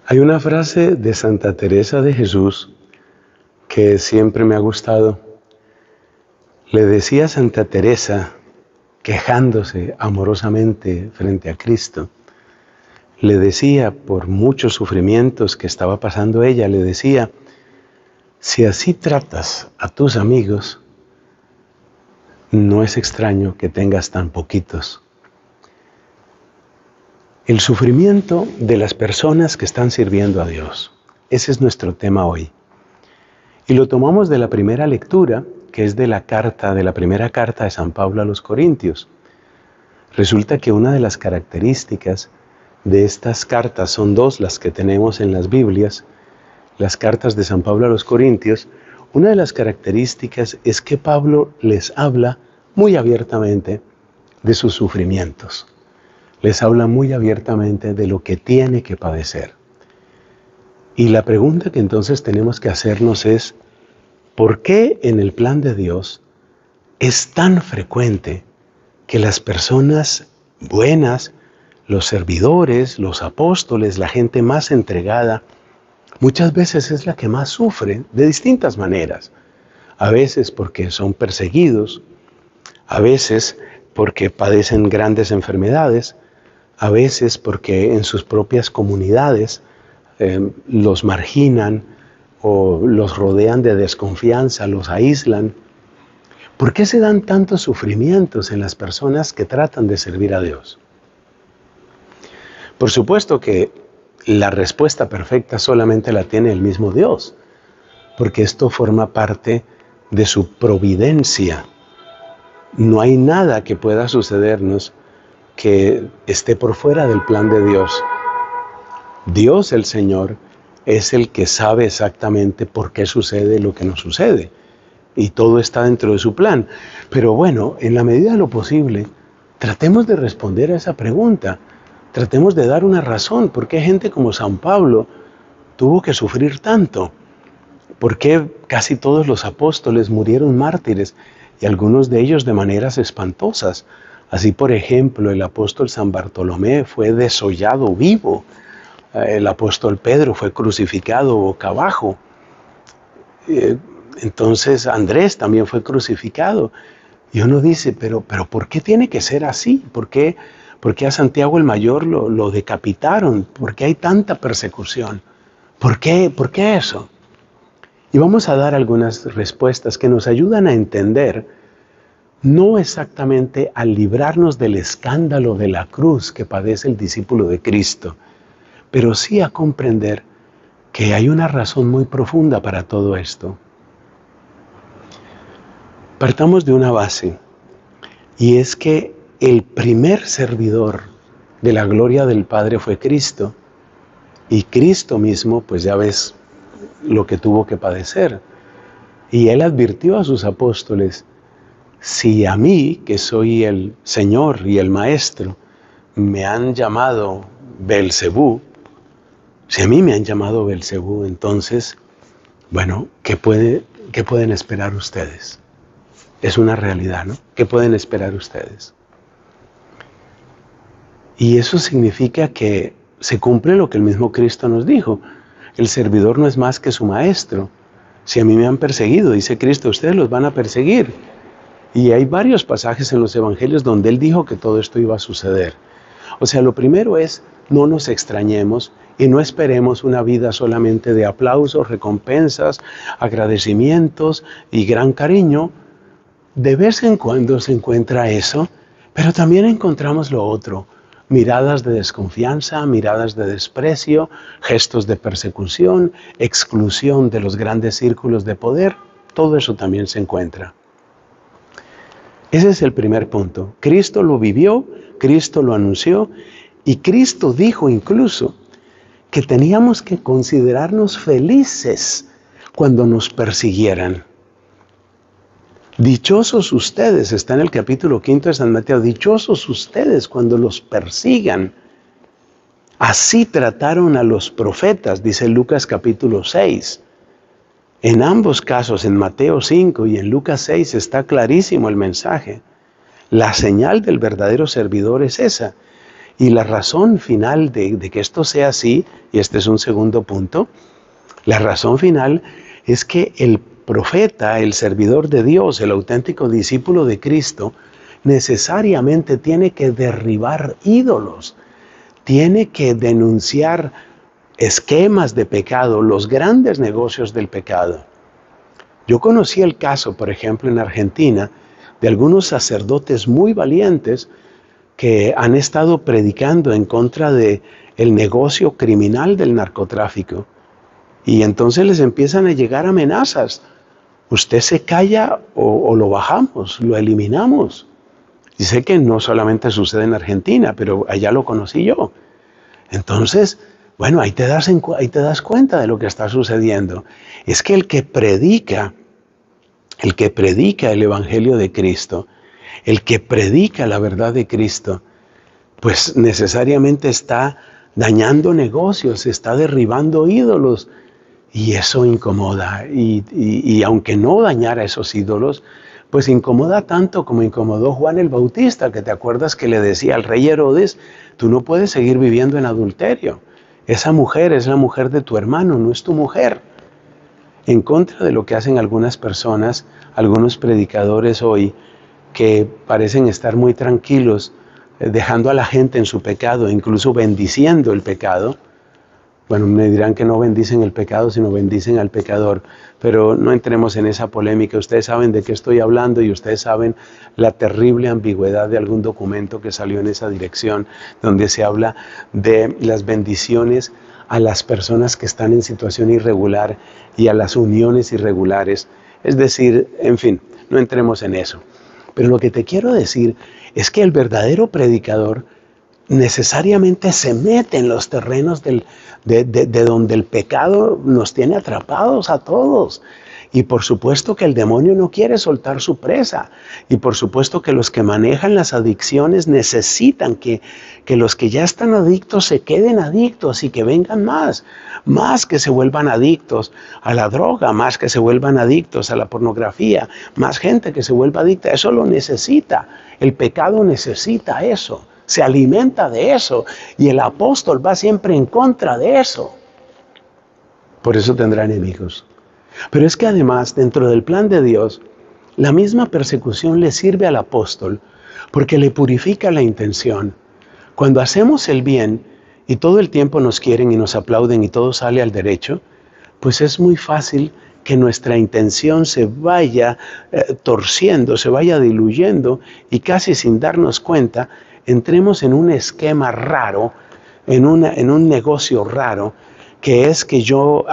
Hay una frase de Santa Teresa de Jesús que siempre me ha gustado. Le decía Santa Teresa, quejándose amorosamente frente a Cristo, le decía, por muchos sufrimientos que estaba pasando ella, le decía, si así tratas a tus amigos, no es extraño que tengas tan poquitos. El sufrimiento de las personas que están sirviendo a Dios. Ese es nuestro tema hoy. Y lo tomamos de la primera lectura, que es de la primera carta de San Pablo a los Corintios. Resulta que una de las características de estas cartas, son dos las que tenemos en las Biblias, las cartas de San Pablo a los Corintios. Una de las características es que Pablo les habla muy abiertamente de sus sufrimientos. Les habla muy abiertamente de lo que tiene que padecer. Y la pregunta que entonces tenemos que hacernos es, ¿por qué en el plan de Dios es tan frecuente que las personas buenas, los servidores, los apóstoles, la gente más entregada, muchas veces es la que más sufre de distintas maneras? A veces porque son perseguidos, a veces porque padecen grandes enfermedades, a veces porque en sus propias comunidades los marginan o los rodean de desconfianza, los aíslan. ¿Por qué se dan tantos sufrimientos en las personas que tratan de servir a Dios? Por supuesto que la respuesta perfecta solamente la tiene el mismo Dios, porque esto forma parte de su providencia. No hay nada que pueda sucedernos que esté por fuera del plan de Dios. Dios, el Señor, es el que sabe exactamente por qué sucede lo que nos sucede. Y todo está dentro de su plan. Pero bueno, en la medida de lo posible, tratemos de responder a esa pregunta. Tratemos de dar una razón. ¿Por qué gente como San Pablo tuvo que sufrir tanto? ¿Por qué casi todos los apóstoles murieron mártires? Y algunos de ellos de maneras espantosas. Así, por ejemplo, el apóstol San Bartolomé fue desollado vivo. El apóstol Pedro fue crucificado boca abajo. Entonces Andrés también fue crucificado. Y uno dice, pero ¿por qué tiene que ser así? ¿Por qué a Santiago el Mayor lo decapitaron? ¿Por qué hay tanta persecución? ¿Por qué eso? Y vamos a dar algunas respuestas que nos ayudan a entender, no exactamente a librarnos del escándalo de la cruz que padece el discípulo de Cristo, pero sí a comprender que hay una razón muy profunda para todo esto. Partamos de una base, y es que el primer servidor de la gloria del Padre fue Cristo, y Cristo mismo, pues ya ves lo que tuvo que padecer. Y Él advirtió a sus apóstoles, si a mí, que soy el Señor y el Maestro, me han llamado Beelzebú, entonces, bueno, ¿qué pueden esperar ustedes? Es una realidad, ¿no? ¿Qué pueden esperar ustedes? Y eso significa que se cumple lo que el mismo Cristo nos dijo. El servidor no es más que su maestro. Si a mí me han perseguido, dice Cristo, ustedes los van a perseguir. Y hay varios pasajes en los evangelios donde Él dijo que todo esto iba a suceder. O sea, lo primero es, no nos extrañemos y no esperemos una vida solamente de aplausos, recompensas, agradecimientos y gran cariño. De vez en cuando se encuentra eso, pero también encontramos lo otro. Miradas de desconfianza, miradas de desprecio, gestos de persecución, exclusión de los grandes círculos de poder. Todo eso también se encuentra. Ese es el primer punto. Cristo lo vivió, Cristo lo anunció y Cristo dijo incluso que teníamos que considerarnos felices cuando nos persiguieran. Dichosos ustedes, está en el capítulo 5 de San Mateo, dichosos ustedes cuando los persigan. Así trataron a los profetas, dice Lucas capítulo 6. En ambos casos, en Mateo 5 y en Lucas 6, está clarísimo el mensaje. La señal del verdadero servidor es esa. Y la razón final de que esto sea así, y este es un segundo punto, la razón final es que el profeta, el servidor de Dios, el auténtico discípulo de Cristo, necesariamente tiene que derribar ídolos, tiene que denunciar esquemas de pecado, los grandes negocios del pecado. Yo conocí el caso, por ejemplo, en Argentina, de algunos sacerdotes muy valientes que han estado predicando en contra de el negocio criminal del narcotráfico. Y entonces les empiezan a llegar amenazas. Usted se calla o lo bajamos, lo eliminamos. Y sé que no solamente sucede en Argentina, pero allá lo conocí yo. Entonces, bueno, ahí te das cuenta de lo que está sucediendo. Es que el que predica el Evangelio de Cristo, el que predica la verdad de Cristo, pues necesariamente está dañando negocios, está derribando ídolos. Y eso incomoda. Y aunque no dañara esos ídolos, pues incomoda tanto como incomodó Juan el Bautista, que te acuerdas que le decía al rey Herodes, tú no puedes seguir viviendo en adulterio. Esa mujer es la mujer de tu hermano, no es tu mujer. En contra de lo que hacen algunas personas, algunos predicadores hoy, que parecen estar muy tranquilos, dejando a la gente en su pecado, incluso bendiciendo el pecado. Bueno, me dirán que no bendicen el pecado, sino bendicen al pecador. Pero no entremos en esa polémica. Ustedes saben de qué estoy hablando y ustedes saben la terrible ambigüedad de algún documento que salió en esa dirección, donde se habla de las bendiciones a las personas que están en situación irregular y a las uniones irregulares. Es decir, en fin, no entremos en eso. Pero lo que te quiero decir es que el verdadero predicador necesariamente se mete en los terrenos de donde el pecado nos tiene atrapados a todos. Y por supuesto que el demonio no quiere soltar su presa. Y por supuesto que los que manejan las adicciones necesitan que los que ya están adictos se queden adictos y que vengan más que se vuelvan adictos a la droga, más que se vuelvan adictos a la pornografía, más gente que se vuelva adicta. Eso lo necesita. El pecado necesita eso. Se alimenta de eso y el apóstol va siempre en contra de eso. Por eso tendrá enemigos. Pero es que además, dentro del plan de Dios, la misma persecución le sirve al apóstol porque le purifica la intención. Cuando hacemos el bien y todo el tiempo nos quieren y nos aplauden y todo sale al derecho, pues es muy fácil que nuestra intención se vaya torciendo, se vaya diluyendo y casi sin darnos cuenta entremos en un esquema raro, en un negocio raro, que es que yo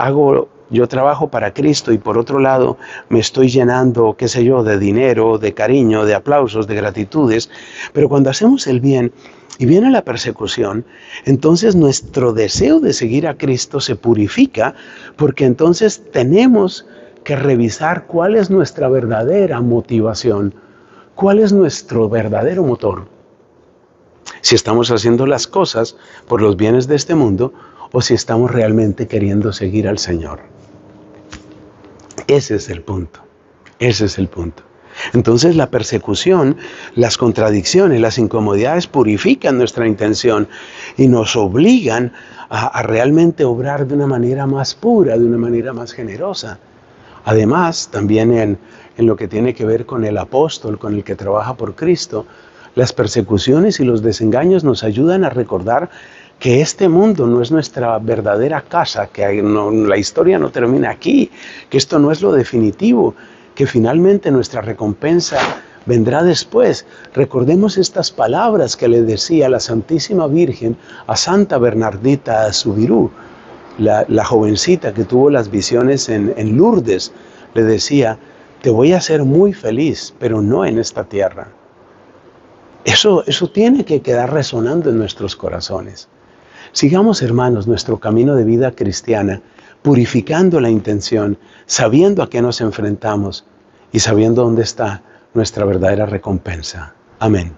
trabajo para Cristo y por otro lado me estoy llenando, qué sé yo, de dinero, de cariño, de aplausos, de gratitudes. Pero cuando hacemos el bien y viene la persecución, entonces nuestro deseo de seguir a Cristo se purifica, porque entonces tenemos que revisar cuál es nuestra verdadera motivación, cuál es nuestro verdadero motor. Si estamos haciendo las cosas por los bienes de este mundo o si estamos realmente queriendo seguir al Señor. Ese es el punto. Ese es el punto. Entonces la persecución, las contradicciones, las incomodidades purifican nuestra intención y nos obligan a realmente obrar de una manera más pura, de una manera más generosa. Además, también en lo que tiene que ver con el apóstol, con el que trabaja por Cristo, las persecuciones y los desengaños nos ayudan a recordar que este mundo no es nuestra verdadera casa, que la historia no termina aquí, que esto no es lo definitivo, que finalmente nuestra recompensa vendrá después. Recordemos estas palabras que le decía la Santísima Virgen a Santa Bernardita Subirú, la jovencita que tuvo las visiones en Lourdes. Le decía, te voy a hacer muy feliz, pero no en esta tierra. Eso tiene que quedar resonando en nuestros corazones. Sigamos, hermanos, nuestro camino de vida cristiana, purificando la intención, sabiendo a qué nos enfrentamos y sabiendo dónde está nuestra verdadera recompensa. Amén.